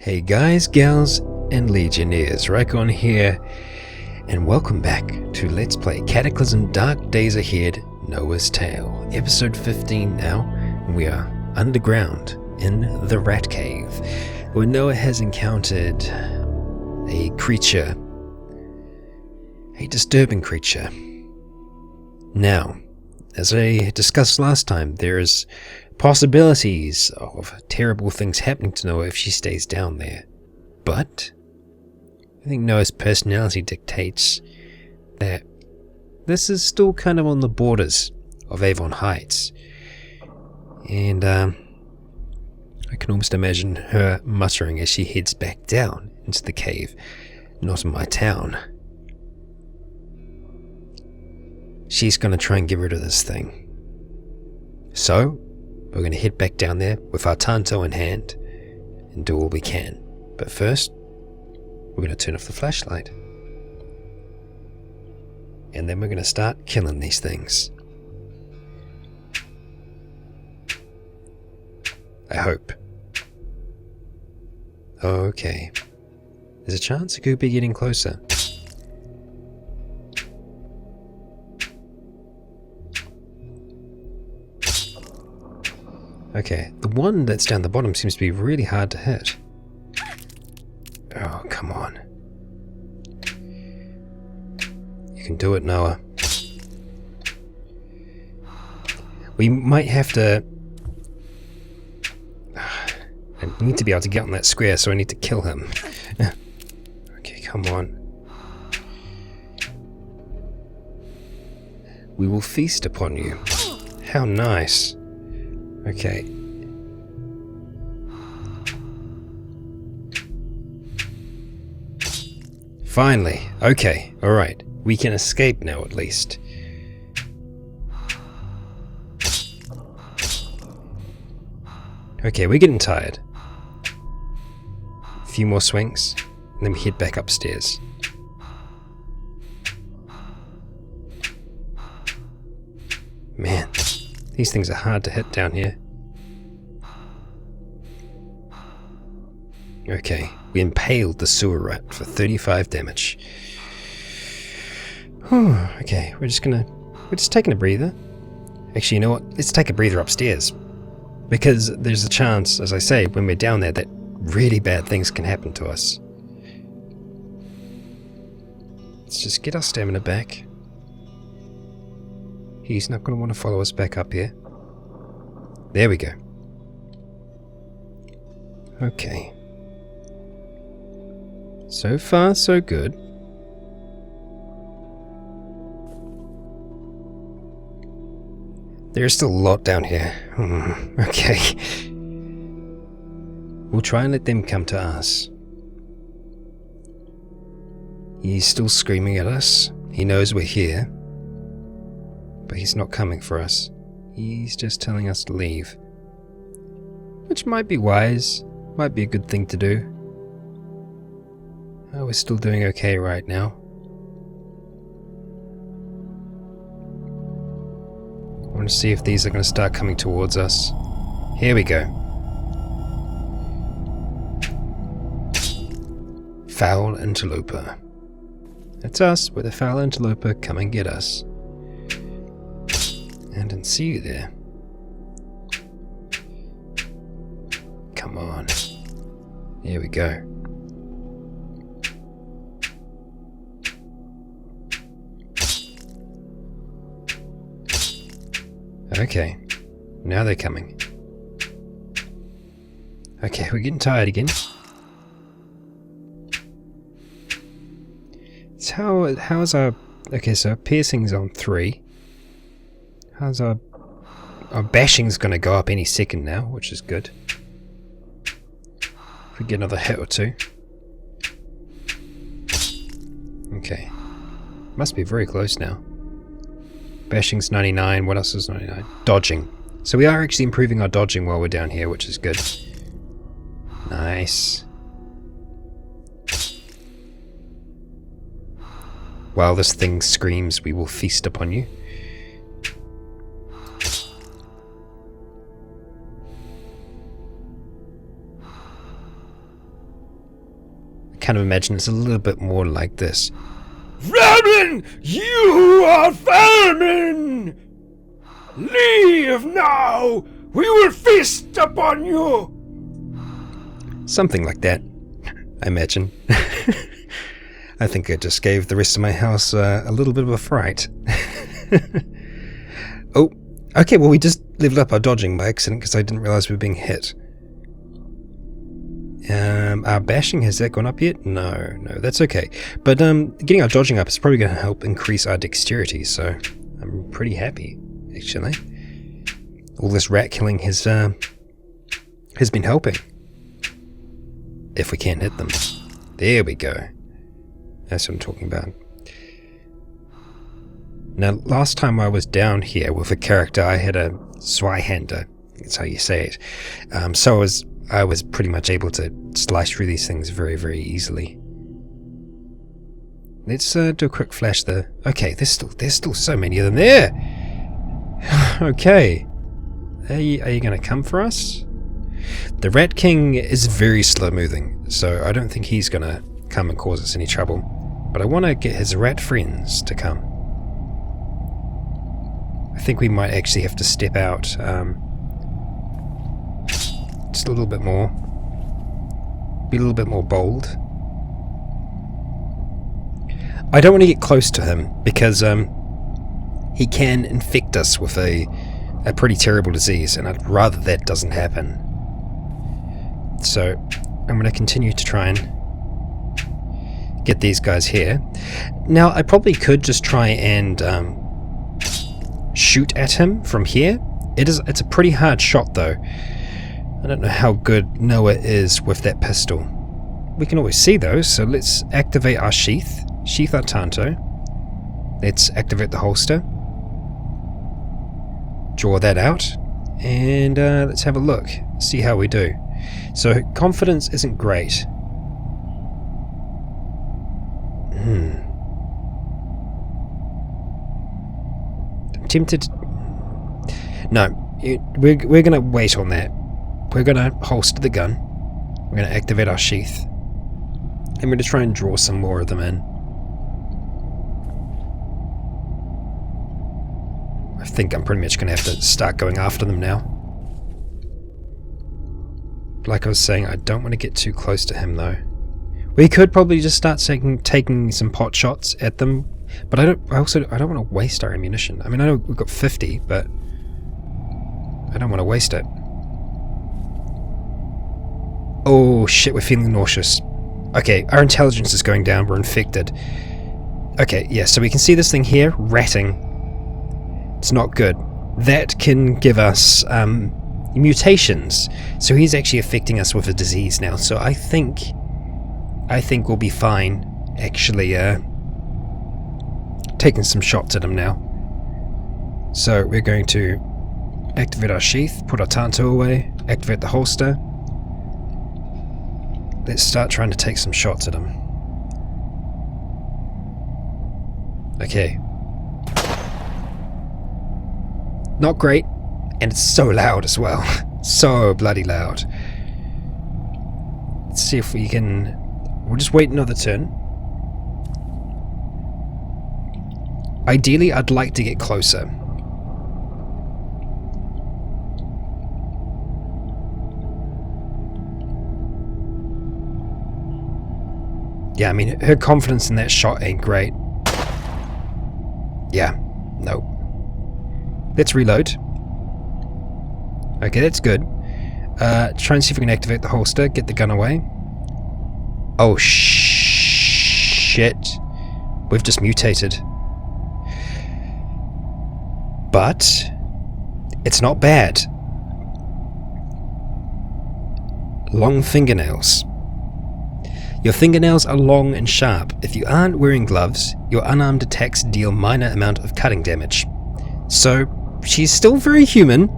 Hey guys, gals, and legionnaires, Raikon here, and welcome back to Let's Play Cataclysm Dark Days Ahead, Noah's Tale, episode 15 now, and we are underground in the Rat Cave, where Noah has encountered a creature, a disturbing creature. Now, as I discussed last time, there's possibilities of terrible things happening to Noah if she stays down there. But I think Noah's personality dictates that this is still kind of on the borders of Avon Heights. And I can almost imagine her muttering as she heads back down into the cave. Not in my town. She's going to try and get rid of this thing. So, we're going to head back down there with our tanto in hand and do all we can. But first, we're going to turn off the flashlight. And then we're going to start killing these things. I hope. Okay. There's a chance it could be getting closer. Okay, the one that's down the bottom seems to be really hard to hit. Oh, come on. You can do it, Noah. We might have to... I need to be able to get on that square, so I need to kill him. Okay, come on. We will feast upon you. How nice. Okay. Finally. Okay. Alright. We can escape now at least. Okay, we're getting tired. A few more swings, and then we head back upstairs. Man. These things are hard to hit down here. Okay, we impaled the sewer rat for 35 damage. Whew, okay, we're just taking a breather. Actually, you know what? Let's take a breather upstairs. Because there's a chance, as I say, when we're down there, that really bad things can happen to us. Let's just get our stamina back. He's not going to want to follow us back up here. There we go. Okay. So far, so good. There's still a lot down here. Okay. We'll try and let them come to us. He's still screaming at us. He knows we're here. But he's not coming for us. He's just telling us to leave. Which might be wise. Might be a good thing to do. Oh, we're still doing okay right now. I want to see if these are going to start coming towards us. Here we go. Foul interloper. That's us. We're the foul interloper. Come and get us. I didn't see you there. Come on. Here we go. Okay. Now they're coming. Okay, we're getting tired again. So how's our... Okay, so our piercing's on 3. How's our bashing's going to go up any second now, which is good. If we get another hit or two. Okay. Must be very close now. Bashing's 99. What else is 99? Dodging. So we are actually improving our dodging while we're down here, which is good. Nice. While this thing screams, we will feast upon you. kind of imagine it's a little bit more like this. Vermin! You are vermin! Leave now! We will feast upon you! Something like that, I imagine. I think I just gave the rest of my house a little bit of a fright. Oh, okay, well we just leveled up our dodging by accident because I didn't realize we were being hit. Our bashing, has that gone up yet? No, that's okay. But getting our dodging up is probably going to help increase our dexterity, so I'm pretty happy, actually. All this rat killing has been helping. If we can't hit them. There we go. That's what I'm talking about. Now, last time I was down here with a character, I had a Zweihander. That's how you say it. So I was pretty much able to slice through these things very, very easily. Let's do a quick flash there. Okay, there's still so many of them there. Okay. Are you going to come for us? The Rat King is very slow moving, so I don't think he's going to come and cause us any trouble. But I want to get his rat friends to come. I think we might actually have to step out just a little bit more. Be a little bit more bold. I don't want to get close to him because he can infect us with a pretty terrible disease, and I'd rather that doesn't happen. So I'm going to continue to try and get these guys here. Now I probably could just try and shoot at him from here. It's a pretty hard shot though. I don't know how good Noah is with that pistol. We can always see those, so let's activate our sheath our Tanto. Let's activate the holster. Draw that out, and let's have a look, see how we do. So confidence isn't great. I'm tempted. No, we're going to wait on that. We're going to holster the gun. We're going to activate our sheath. And we're going to try and draw some more of them in. I think I'm pretty much going to have to start going after them now. Like I was saying, I don't want to get too close to him though. We could probably just start taking some pot shots at them, but I don't want to waste our ammunition. I mean, I know we've got 50, but I don't want to waste it. Oh shit, we're feeling nauseous. Okay, our intelligence is going down, we're infected. Okay, yeah, so we can see this thing here, ratting. It's not good. That can give us mutations. So he's actually affecting us with a disease now. So I think we'll be fine actually taking some shots at him now. So we're going to activate our sheath, put our Tanto away, activate the holster. Let's start trying to take some shots at him. Okay. Not great, and it's so loud as well. So bloody loud. Let's see if we can... We'll just wait another turn. Ideally, I'd like to get closer. Yeah, I mean, her confidence in that shot ain't great. Yeah, nope. Let's reload. Okay, that's good. Try and see if we can activate the holster, get the gun away. Oh, shit. We've just mutated. But it's not bad. Long fingernails. Your fingernails are long and sharp. If you aren't wearing gloves, your unarmed attacks deal minor amount of cutting damage. So, she's still very human,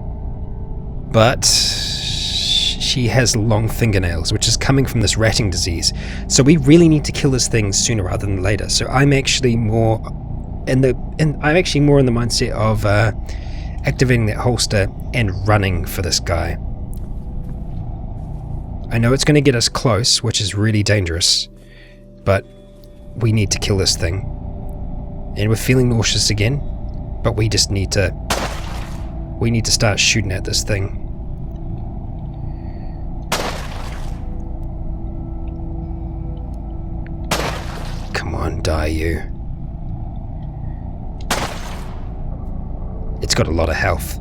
but she has long fingernails, which is coming from this ratting disease. So we really need to kill this thing sooner rather than later. So I'm actually more in the mindset of activating that holster and running for this guy. I know it's going to get us close, which is really dangerous, but we need to kill this thing. And we're feeling nauseous again, but we just need to... We need to start shooting at this thing. Come on, die you. It's got a lot of health.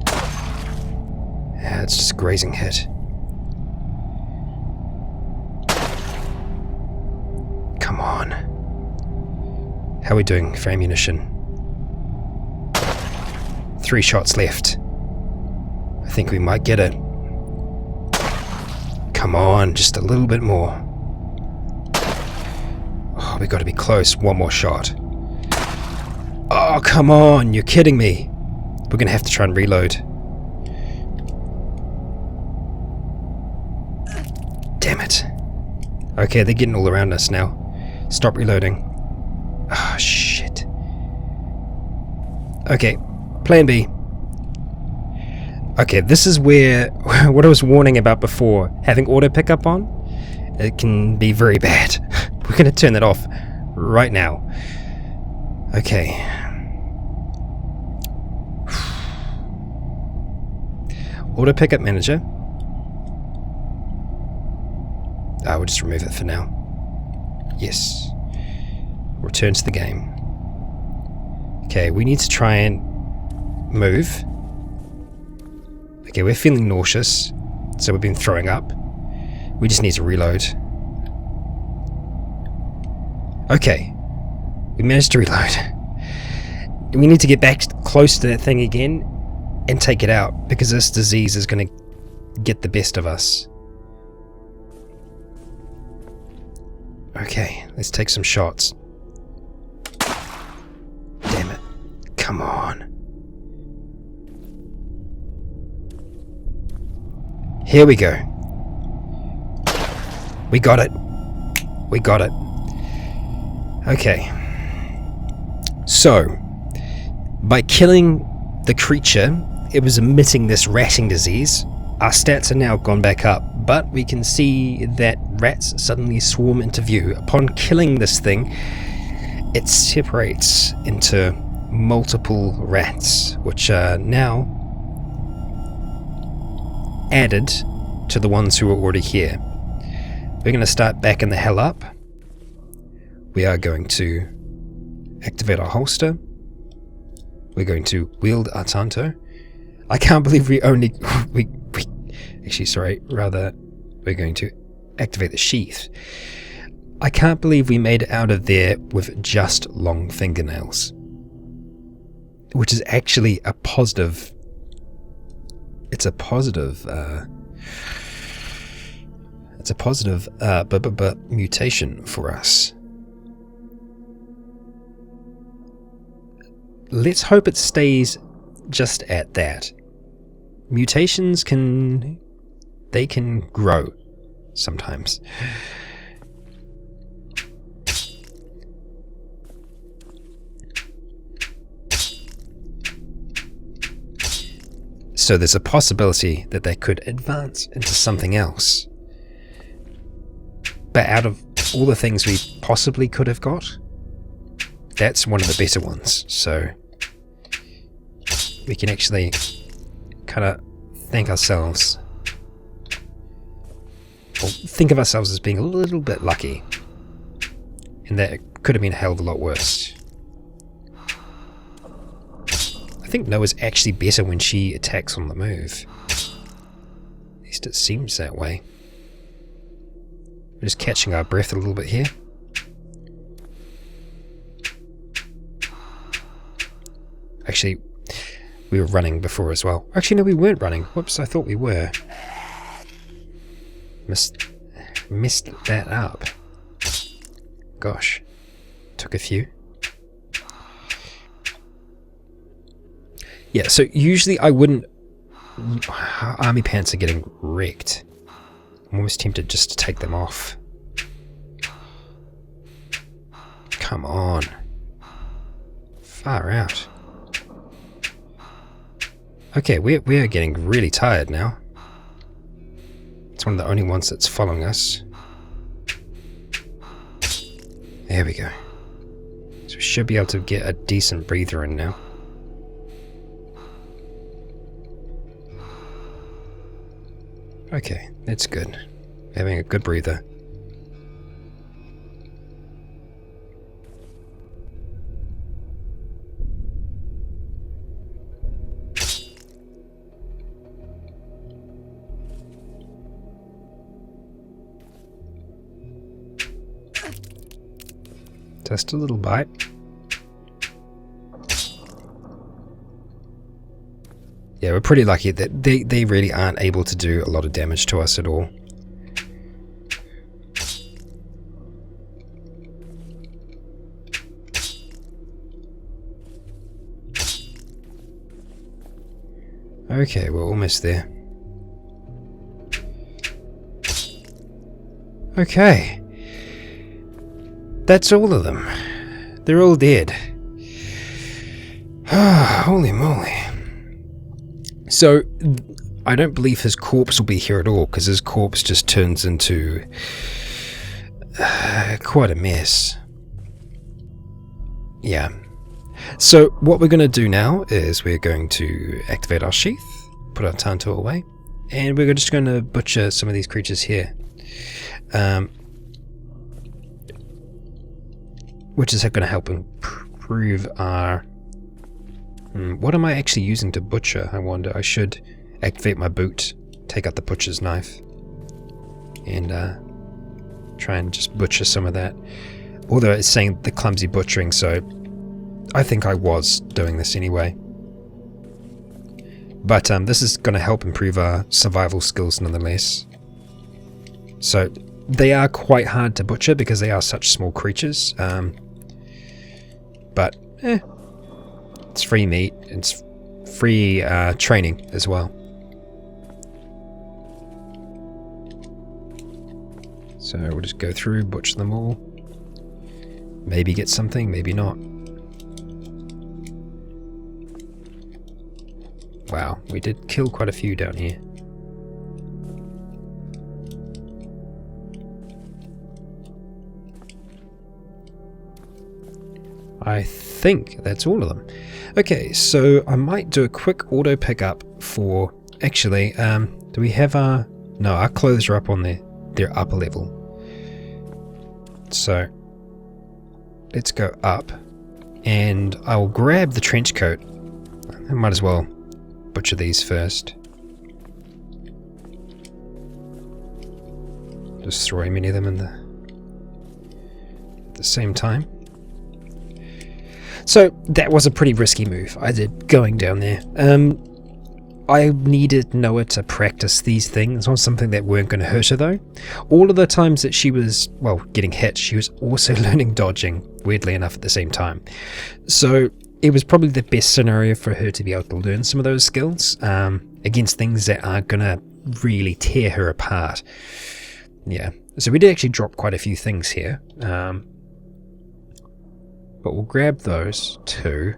Yeah, it's just a grazing hit. Come on. How are we doing for ammunition? 3 shots left. I think we might get it. Come on, just a little bit more. Oh, we got to be close. 1 more shot. Oh, come on, you're kidding me. We're going to have to try and reload. Damn it. Okay, they're getting all around us now. Stop reloading. Oh, shit. Okay, plan B. Okay, this is where what I was warning about before, having auto pickup on, it can be very bad. We're going to turn that off right now. Okay. Auto pickup manager. I will just remove it for now. Yes. Return to the game. Okay, we need to try and move. Okay, we're feeling nauseous, so we've been throwing up. We just need to reload. Okay, we managed to reload. We need to get back close to that thing again and take it out, because this disease is going to get the best of us. Okay, let's take some shots. Damn it. Come on. Here we go. We got it. We got it. Okay. So, by killing the creature, it was emitting this ratting disease. Our stats are now gone back up, but we can see that rats suddenly swarm into view. Upon killing this thing, it separates into multiple rats, which are now added to the ones who are already here. We're going to start backing the hell up. We are going to activate our holster. We're going to wield our Tanto. I can't believe we're going to activate the sheath. I can't believe we made it out of there with just long fingernails, which is actually a positive. It's a positive mutation for us. Let's hope it stays just at that. Mutations can grow sometimes. So there's a possibility that they could advance into something else. But out of all the things we possibly could have got, that's one of the better ones. So we can actually kind of thank ourselves, or think of ourselves as being a little bit lucky, and that it could have been a hell of a lot worse. I think Noah's actually better when she attacks on the move. At least it seems that way. We're just catching our breath a little bit here. Actually, we were running before as well. Actually, no, we weren't running. Whoops, I thought we were. Missed that up. Gosh. Took a few. Yeah, so usually I wouldn't... Army pants are getting wrecked. I'm almost tempted just to take them off. Come on. Far out. Okay, we are getting really tired now. It's one of the only ones that's following us. There we go. So we should be able to get a decent breather in now. Okay, that's good. Having a good breather. Just a little bite. Yeah, we're pretty lucky that they really aren't able to do a lot of damage to us at all. Okay, we're almost there. Okay. That's all of them. They're all dead. Holy moly. So, I don't believe his corpse will be here at all, because his corpse just turns into quite a mess. Yeah. So, what we're going to do now is we're going to activate our sheath, put our Tanto away, and we're just going to butcher some of these creatures here. Which is going to help improve our... what am I actually using to butcher, I wonder? I should activate my boot, take out the butcher's knife, and try and just butcher some of that. Although it's saying the clumsy butchering, so I think I was doing this anyway. But this is going to help improve our survival skills nonetheless. So they are quite hard to butcher because they are such small creatures. But it's free meat. It's free training as well. So we'll just go through, butcher them all. Maybe get something, maybe not. Wow, we did kill quite a few down here. I think that's all of them. Okay, so I might do a quick auto pickup for... Actually, do we have our... No, our clothes are up on their upper level. So, let's go up. And I'll grab the trench coat. I might as well butcher these first. Destroy many of them at the same time. So that was a pretty risky move I did going down there. I needed Noah to practice these things on something that weren't going to hurt her though. All of the times that she was, well, getting hit, she was also learning dodging, weirdly enough, at the same time. So it was probably the best scenario for her to be able to learn some of those skills against things that are going to really tear her apart. Yeah, so we did actually drop quite a few things here. But we'll grab those two.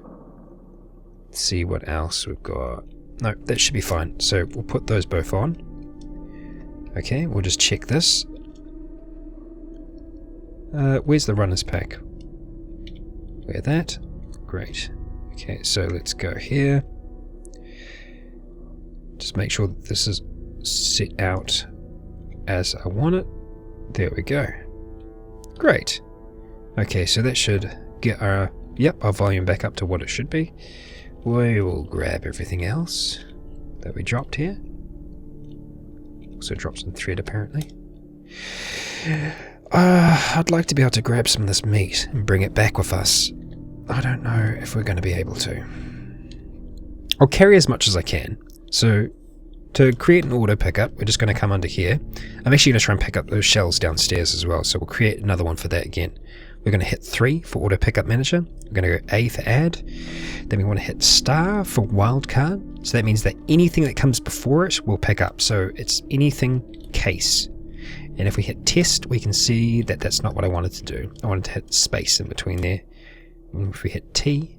See what else we've got. No, that should be fine. So we'll put those both on. Okay, we'll just check this. Where's the runner's pack? Wear that. Great. Okay, so let's go here. Just make sure that this is set out as I want it. There we go. Great. Okay, so that should get our volume back up to what it should be. We will grab everything else that we dropped here. Also dropped some thread apparently. I'd like to be able to grab some of this meat and bring it back with us. I don't know if we're going to be able to. I'll carry as much as I can. So to create an auto pickup, we're just going to come under here. I'm actually going to try and pick up those shells downstairs as well. So we'll create another one for that again. We're going to hit 3 for Auto Pickup Manager. We're going to go A for Add. Then we want to hit Star for Wildcard. So that means that anything that comes before it will pick up. So it's anything case. And if we hit Test, we can see that that's not what I wanted to do. I wanted to hit space in between there. And if we hit T...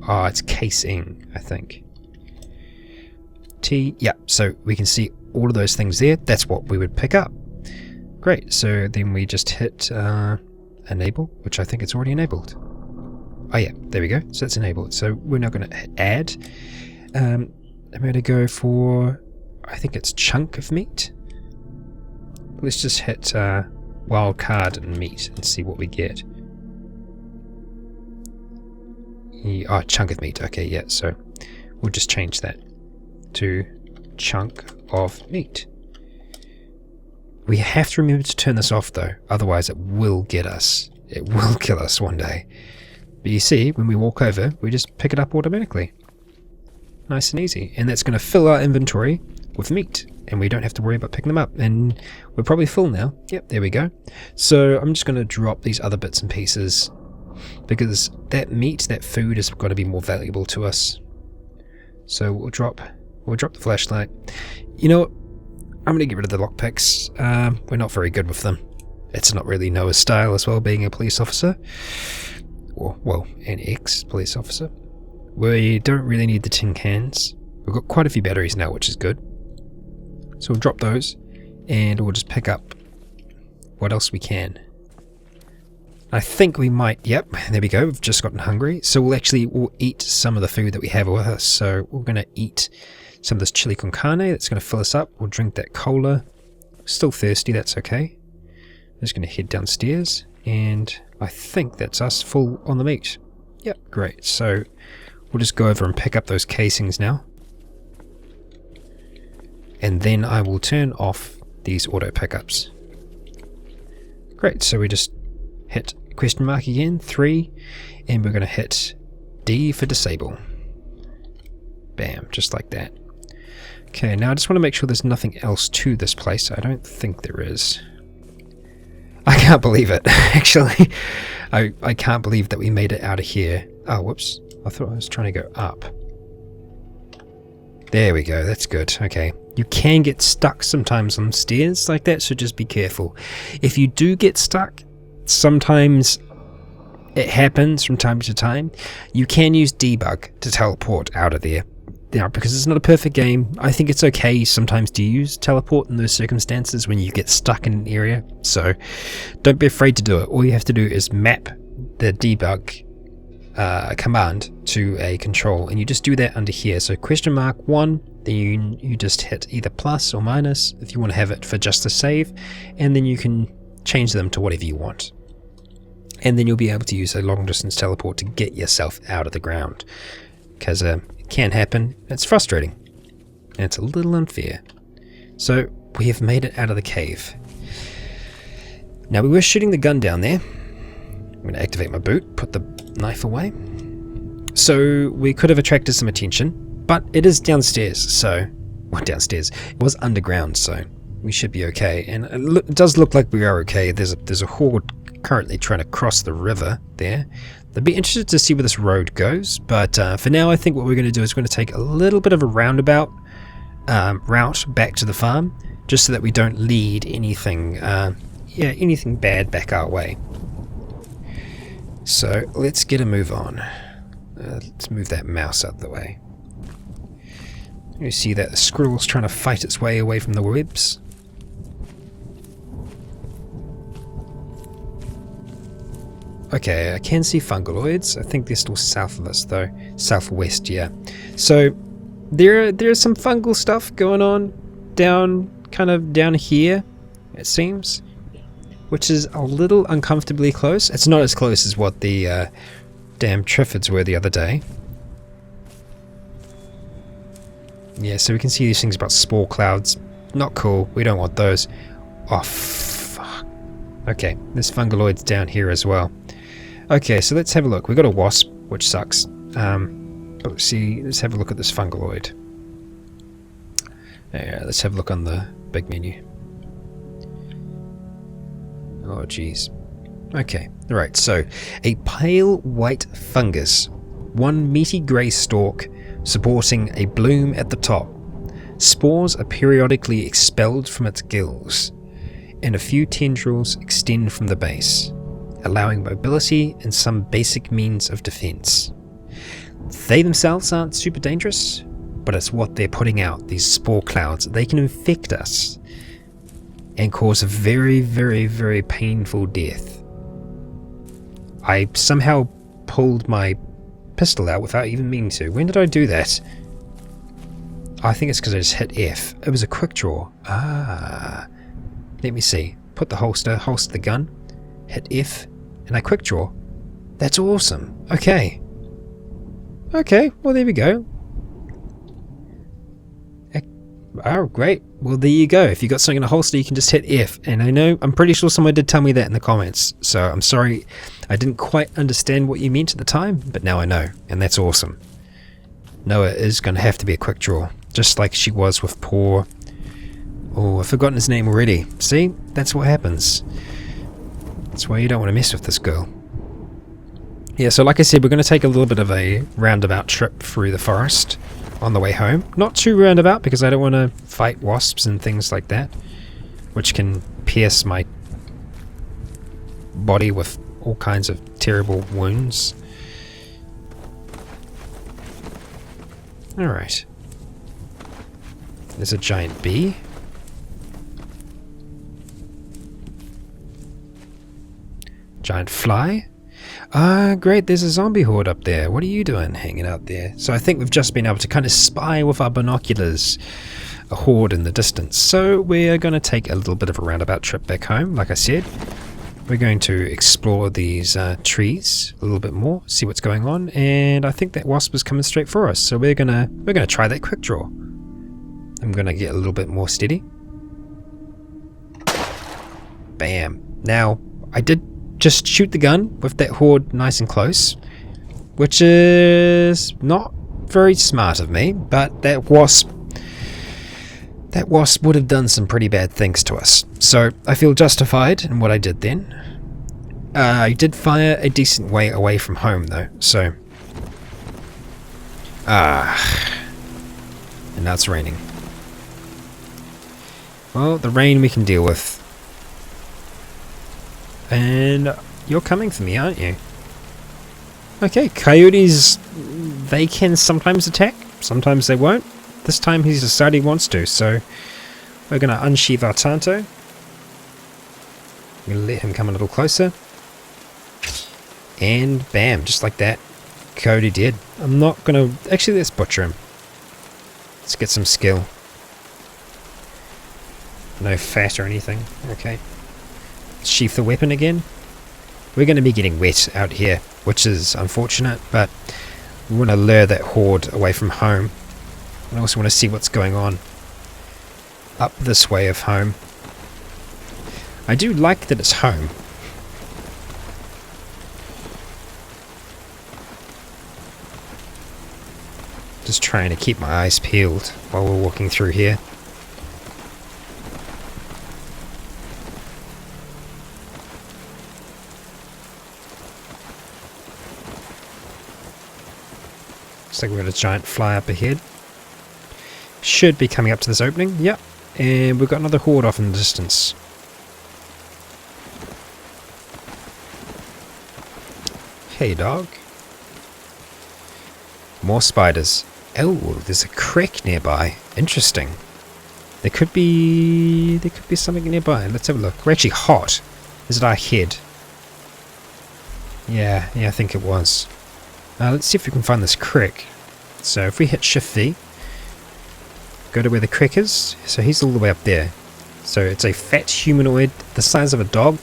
Oh, it's casing, I think. T, yeah. So we can see all of those things there. That's what we would pick up. Great, so then we just hit enable, which I think it's already enabled. Oh yeah, there we go. So that's enabled. So we're now going to add. I'm going to go for, I think it's chunk of meat. Let's just hit wild card and meat and see what we get. Oh, chunk of meat. Okay, yeah. So we'll just change that to chunk of meat. We have to remember to turn this off though, otherwise it will get us. It will kill us one day. But you see, when we walk over, we just pick it up automatically. Nice and easy. And that's going to fill our inventory with meat. And we don't have to worry about picking them up. And we're probably full now. Yep, there we go. So I'm just going to drop these other bits and pieces, because that meat, that food is going to be more valuable to us. So we'll drop the flashlight. You know what? I'm going to get rid of the lockpicks. We're not very good with them. It's not really Noah's style as well, being a police officer. Or, well, an ex-police officer. We don't really need the tin cans. We've got quite a few batteries now, which is good. So we'll drop those, and we'll just pick up what else we can. I think we might, yep, there we go, we've just gotten hungry. So we'll eat some of the food that we have with us. So we're going to eat some of this chili con carne, that's going to fill us up. We'll drink that cola. Still thirsty, that's okay. I'm just going to head downstairs, and I think that's us full on the meat. Yep, great. So we'll just go over and pick up those casings now. And then I will turn off these auto pickups. Great, so we just hit question mark again, 3, and we're going to hit D for disable. Bam, just like that. Okay, now I just want to make sure there's nothing else to this place. I don't think there is. I can't believe it, actually. I can't believe that we made it out of here. Oh, whoops. I thought I was trying to go up. There we go, that's good. Okay. You can get stuck sometimes on stairs like that, so just be careful. If you do get stuck, sometimes it happens from time to time. You can use debug to teleport out of there. Now, because it's not a perfect game, I think it's okay sometimes to use teleport in those circumstances when you get stuck in an area. So don't be afraid to do it. All you have to do is map the debug command to a control, and you just do that under here. So question mark 1, then you just hit either plus or minus if you want to have it for just a save, and then you can change them to whatever you want. And then you'll be able to use a long distance teleport to get yourself out of the ground. Because it can happen, it's frustrating, and it's a little unfair. So we have made it out of the cave. Now we were shooting the gun down there. I'm going to activate my boot, put the knife away. So we could have attracted some attention, but it is downstairs, so... Well, downstairs. It was underground, so we should be okay. And it does look like we are okay. There's a horde currently trying to cross the river there. I'd be interested to see where this road goes, but for now I think what we're going to do is we're going to take a little bit of a roundabout route back to the farm, just so that we don't lead anything, anything bad back our way. So let's get a move on. Let's move that mouse out of the way. You see that the squirrel's trying to fight its way away from the webs. Okay, I can see fungaloids. I think they're still south of us though. Southwest, yeah. So there's some fungal stuff going on down here, it seems. Which is a little uncomfortably close. It's not as close as what the damn Triffids were the other day. Yeah, so we can see these things about spore clouds. Not cool. We don't want those. Oh, fuck. Okay, there's fungaloids down here as well. Okay, so let's have a look. We got a wasp, which sucks. But let's see. Let's have a look at this fungaloid. Yeah, let's have a look on the big menu. Oh, jeez. Okay, right, so a pale white fungus, one meaty grey stalk supporting a bloom at the top. Spores are periodically expelled from its gills, and a few tendrils extend from the base, allowing mobility and some basic means of defense. They themselves aren't super dangerous, but it's what they're putting out, these spore clouds. They can infect us. and cause a very, very, very painful death. I somehow pulled my pistol out without even meaning to. When did I do that? I think it's because I just hit F. It was a quick draw. Ah. Let me see. Put the holster the gun, hit F, and I quick draw. That's awesome. Okay. Okay, well there we go. Oh, great. Well, there you go. If you got something in a holster, you can just hit F. And I'm pretty sure someone did tell me that in the comments. So I'm sorry, I didn't quite understand what you meant at the time, but now I know, and that's awesome. Noah is going to have to be a quick draw, just like she was with poor... Oh, I've forgotten his name already. See? That's what happens. That's why you don't want to mess with this girl. Yeah, so like I said, we're going to take a little bit of a roundabout trip through the forest on the way home. Not too roundabout, because I don't want to fight wasps and things like that, which can pierce my body with all kinds of terrible wounds. Alright. There's a giant bee. Giant fly. Ah, great, there's a zombie horde up there. What are you doing hanging out there? So I think we've just been able to kind of spy with our binoculars a horde in the distance. So we're going to take a little bit of a roundabout trip back home, like I said. We're going to explore these trees a little bit more, see what's going on, and I think that wasp is coming straight for us. So we're gonna try that quick draw. I'm gonna get a little bit more steady. Bam. Now, I did just shoot the gun with that horde nice and close, which is not very smart of me, but that wasp would have done some pretty bad things to us. So I feel justified in what I did then. I did fire a decent way away from home though, so... and now it's raining. Well, the rain we can deal with. And you're coming for me, aren't you? Okay, coyotes, they can sometimes attack, sometimes they won't. This time he's decided he wants to, so we're going to unsheath our Tanto. We're going to let him come a little closer. And bam, just like that, Coyote dead. I'm not going to... Actually, let's butcher him. Let's get some skill. No fat or anything. Okay. Sheath the weapon again. We're going to be getting wet out here, which is unfortunate, but we want to lure that horde away from home. I also want to see what's going on up this way of home. I do like that it's home. Just trying to keep my eyes peeled while we're walking through here. Looks like we've got a giant fly up ahead. Should be coming up to this opening. Yep. And we've got another horde off in the distance. Hey, dog. More spiders. Oh, there's a creek nearby. Interesting. There could be something nearby. Let's have a look. We're actually hot. Is it our head? Yeah, I think it was. Let's see if we can find this creek. So if we hit Shift V, go to where the creek is. So he's all the way up there. So it's a fat humanoid the size of a dog.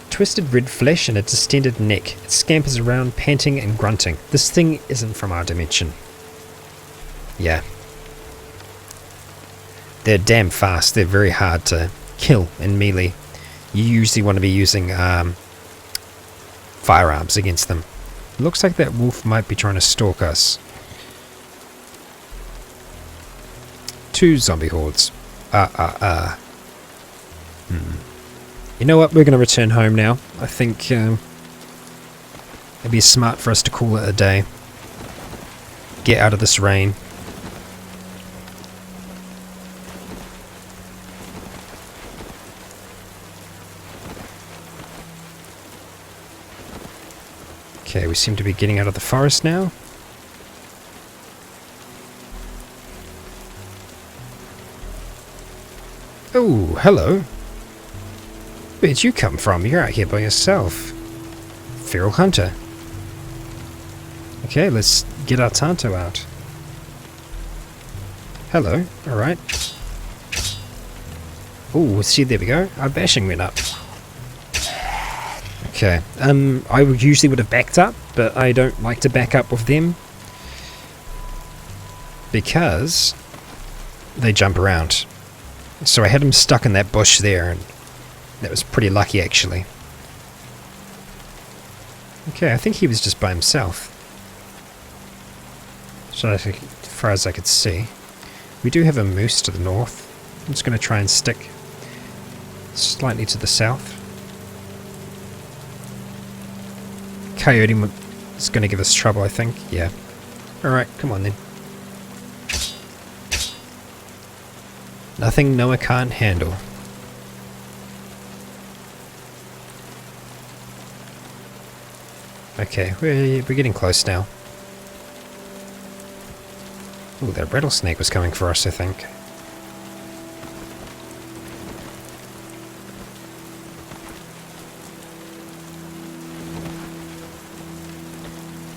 Twisted red flesh and a distended neck. It scampers around, panting and grunting. This thing isn't from our dimension. Yeah. They're damn fast. They're very hard to kill in melee. You usually want to be using firearms against them. Looks like that wolf might be trying to stalk us. 2 zombie hordes. You know what? We're going to return home now. I think it'd be smart for us to call it a day. Get out of this rain. Okay, we seem to be getting out of the forest now. Oh, hello. Where'd you come from? You're out here by yourself. Feral hunter. Okay, let's get our Tanto out. Hello, alright. Oh, see, there we go. Our bashing went up. Okay, I usually would have backed up, but I don't like to back up with them because they jump around. So I had him stuck in that bush there, and that was pretty lucky actually. Okay, I think he was just by himself. So as far as I could see. We do have a moose to the north. I'm just going to try and stick slightly to the south. Coyote is going to give us trouble, I think. Yeah. Alright, come on then. Nothing Noah can't handle. Okay, we're getting close now. Ooh, that rattlesnake was coming for us, I think.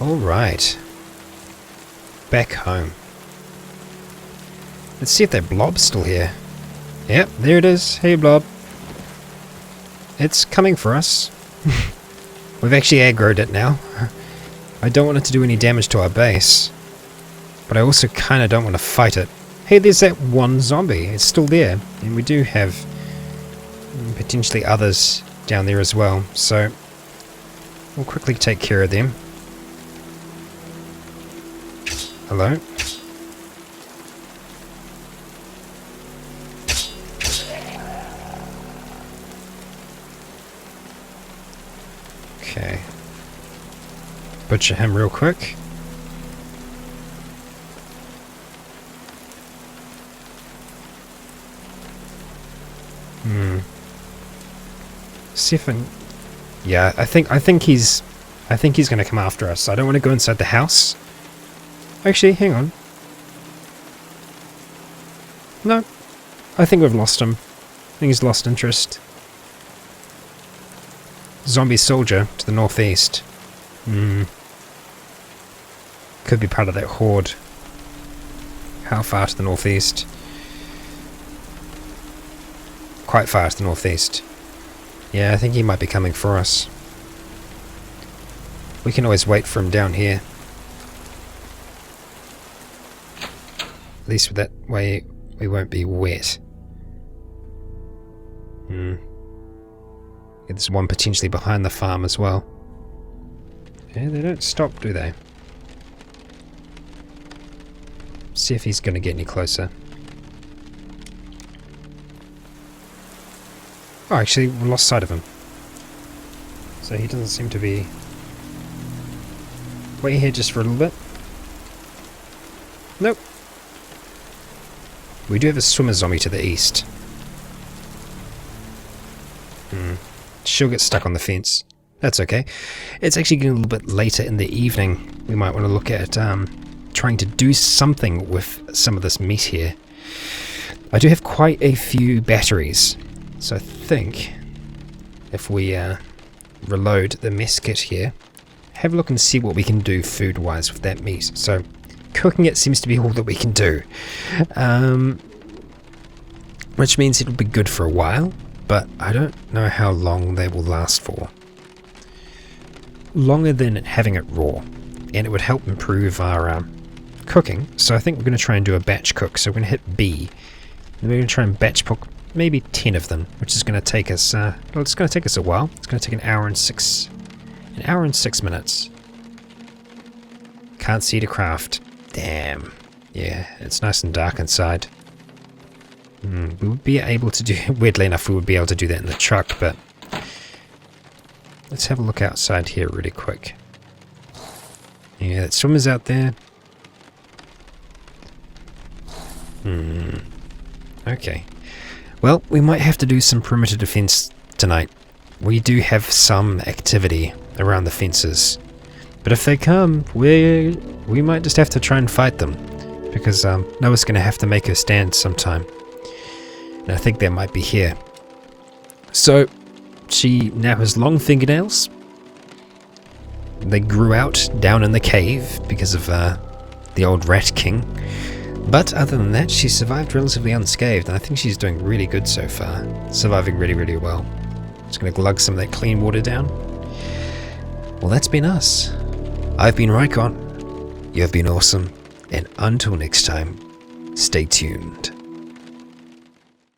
Alright. Back home. Let's see if that blob's still here. Yep, there it is. Hey, blob. It's coming for us. We've actually aggroed it now. I don't want it to do any damage to our base. But I also kind of don't want to fight it. Hey, there's that one zombie. It's still there. And we do have potentially others down there as well. So we'll quickly take care of them. Hello? Okay. Butcher him real quick. See if yeah, I think he's going to come after us. I don't want to go inside the house. Actually, hang on. No. I think we've lost him. I think he's lost interest. Zombie soldier to the northeast. Could be part of that horde. How far to the northeast? Quite far to the northeast. Yeah, I think he might be coming for us. We can always wait for him down here. At least that way we won't be wet. Yeah, there's one potentially behind the farm as well. Yeah, they don't stop, do they? See if he's going to get any closer. Oh, actually, we lost sight of him. So he doesn't seem to be... Wait here just for a little bit. Nope. We do have a swimmer zombie to the east. She'll get stuck on the fence. That's okay. It's actually getting a little bit later in the evening. We might want to look at trying to do something with some of this meat here. I do have quite a few batteries. So I think if we reload the mess kit here, have a look and see what we can do food-wise with that meat. So cooking it seems to be all that we can do. Which means it'll be good for a while, but I don't know how long they will last for. Longer than having it raw, and it would help improve our cooking. So I think we're going to try and do a batch cook. So we're going to hit B, and we're going to try and batch cook maybe 10 of them, which is going to take us, well, it's going to take us a while. It's going to take an hour and 6 minutes. Can't see to craft. Damn. Yeah, it's nice and dark inside. We would be able to do, weirdly enough, we would be able to do that in the truck, but let's have a look outside here really quick. Yeah, that swimmer's out there. Okay. Well, we might have to do some perimeter defense tonight. We do have some activity around the fences. But if they come, we might just have to try and fight them. Because Noah's going to have to make her stand sometime. And I think they might be here. So, she now has long fingernails. They grew out down in the cave because of the old Rat King. But other than that, she survived relatively unscathed, and I think she's doing really good so far. Surviving really, really well. Just going to glug some of that clean water down. Well, that's been us. I've been Rykon. You have been awesome. And until next time, stay tuned.